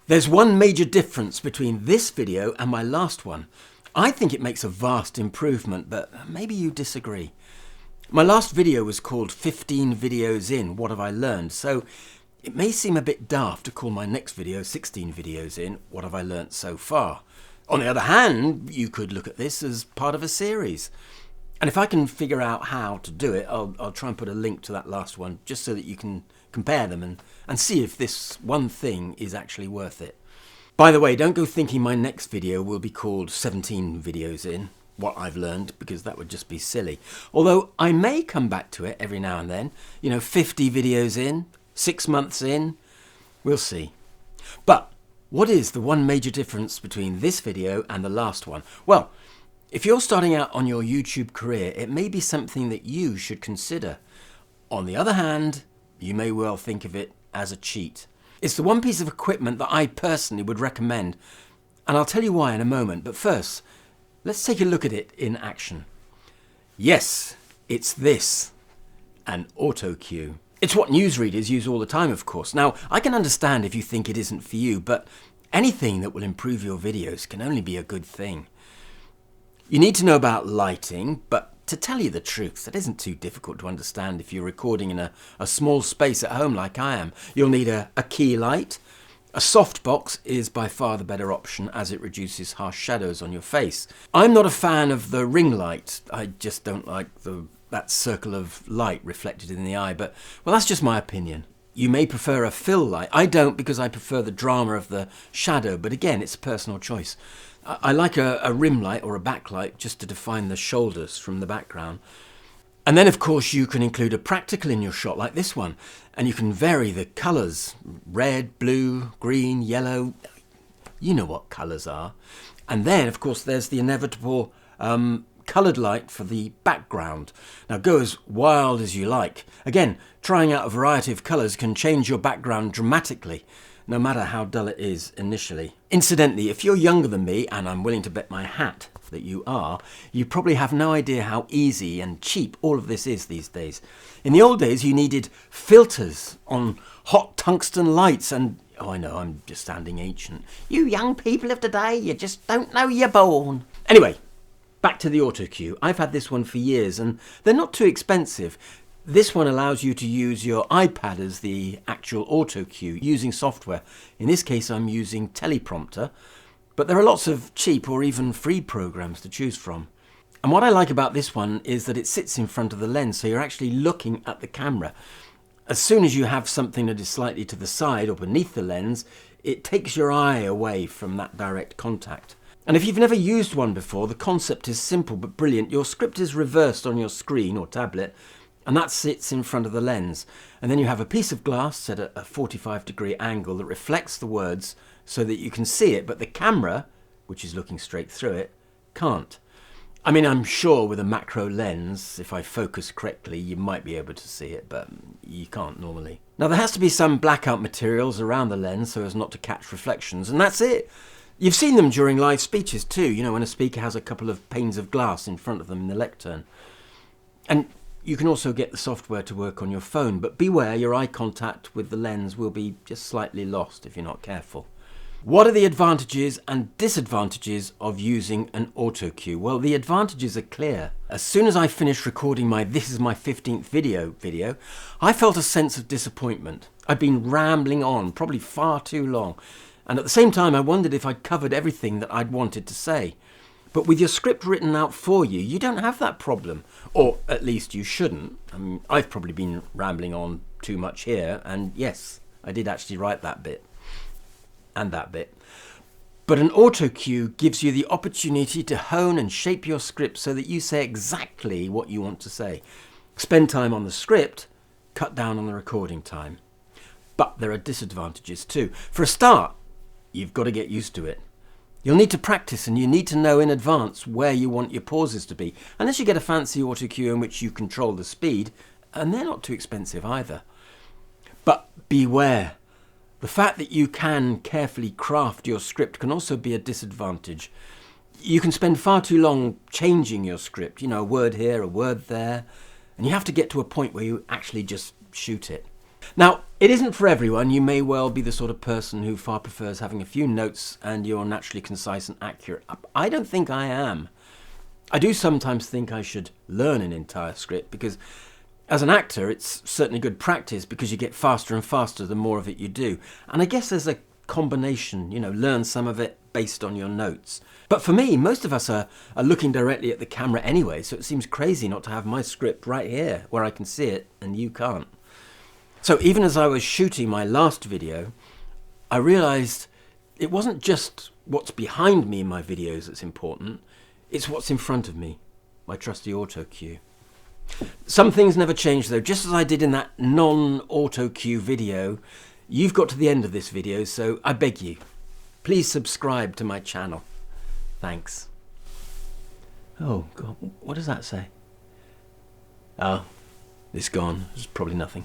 There's one major difference between this video and my last one. I think it makes a vast improvement, but maybe you disagree. My last video was called 15 videos in, what have I learned? So it may seem a bit daft to call my next video 16 videos in, what have I learnt so far? On the other hand, you could look at this as part of a series. And if I can figure out how to do it, I'll try and put a link to that last one just so that you can compare them and see if this one thing is actually worth it. By the way, don't go thinking my next video will be called 17 videos in, what I've learned, because that would just be silly. Although I may come back to it every now and then, 50 videos in, 6 months in, we'll see. But what is the one major difference between this video and the last one? Well, if you're starting out on your YouTube career, it may be something that you should consider. On the other hand, you may well think of it as a cheat. It's the one piece of equipment that I personally would recommend, and I'll tell you why in a moment. But first, let's take a look at it in action. Yes, it's this, an auto cue. It's what newsreaders use all the time, of course. Now, I can understand if you think it isn't for you, but anything that will improve your videos can only be a good thing. You need to know about lighting, but to tell you the truth, that isn't too difficult to understand if you're recording in a small space at home like I am. You'll need a key light. A softbox is by far the better option as it reduces harsh shadows on your face. I'm not a fan of the ring light. I just don't like that circle of light reflected in the eye, but well, that's just my opinion. You may prefer a fill light. I don't, because I prefer the drama of the shadow, but again, it's a personal choice. I like a rim light or a backlight just to define the shoulders from the background. And then, of course, you can include a practical in your shot like this one, and you can vary the colours. Red, blue, green, yellow, you know what colours are. And then, of course, there's the inevitable coloured light for the background. Now, go as wild as you like. Again, trying out a variety of colours can change your background dramatically, no matter how dull it is initially. Incidentally, if you're younger than me, and I'm willing to bet my hat that you are, you probably have no idea how easy and cheap all of this is these days. In the old days, you needed filters on hot tungsten lights and, oh, I know, I'm just sounding ancient. You young people of today, you just don't know you're born. Anyway, back to the auto cue. I've had this one for years and they're not too expensive. This one allows you to use your iPad as the actual auto cue using software. In this case, I'm using Teleprompter, but there are lots of cheap or even free programs to choose from. And what I like about this one is that it sits in front of the lens, so you're actually looking at the camera. As soon as you have something that is slightly to the side or beneath the lens, it takes your eye away from that direct contact. And if you've never used one before, the concept is simple but brilliant. Your script is reversed on your screen or tablet, and that sits in front of the lens. And then you have a piece of glass set at a 45-degree angle that reflects the words so that you can see it, but the camera, which is looking straight through it, can't. I mean, I'm sure with a macro lens, if I focus correctly, you might be able to see it, but you can't normally. Now, there has to be some blackout materials around the lens so as not to catch reflections, and that's it. You've seen them during live speeches too, when a speaker has a couple of panes of glass in front of them in the lectern. And you can also get the software to work on your phone, but beware, your eye contact with the lens will be just slightly lost if you're not careful. What are the advantages and disadvantages of using an auto cue? Well, the advantages are clear. As soon as I finished recording my This Is My 15th video, I felt a sense of disappointment. I'd been rambling on, probably far too long, and at the same time I wondered if I'd covered everything that I'd wanted to say. But with your script written out for you, you don't have that problem. Or at least you shouldn't. I mean, I've probably been rambling on too much here, and yes, I did actually write that bit. And that bit. But an auto cue gives you the opportunity to hone and shape your script so that you say exactly what you want to say. Spend time on the script, cut down on the recording time. But there are disadvantages too. For a start, you've got to get used to it. You'll need to practice and you need to know in advance where you want your pauses to be. Unless you get a fancy auto cue in which you control the speed, and they're not too expensive either. But beware. The fact that you can carefully craft your script can also be a disadvantage. You can spend far too long changing your script, a word here, a word there, and you have to get to a point where you actually just shoot it. Now, it isn't for everyone. You may well be the sort of person who far prefers having a few notes and you're naturally concise and accurate. I don't think I am. I do sometimes think I should learn an entire script because as an actor, it's certainly good practice because you get faster and faster the more of it you do. And I guess there's a combination, learn some of it based on your notes. But for me, most of us are looking directly at the camera anyway, so it seems crazy not to have my script right here where I can see it and you can't. So even as I was shooting my last video, I realized it wasn't just what's behind me in my videos that's important, it's what's in front of me, my trusty auto cue. Some things never change though. Just as I did in that non-auto cue video, you've got to the end of this video, so I beg you, please subscribe to my channel. Thanks. Oh God, what does that say? Oh, it's gone. It's probably nothing.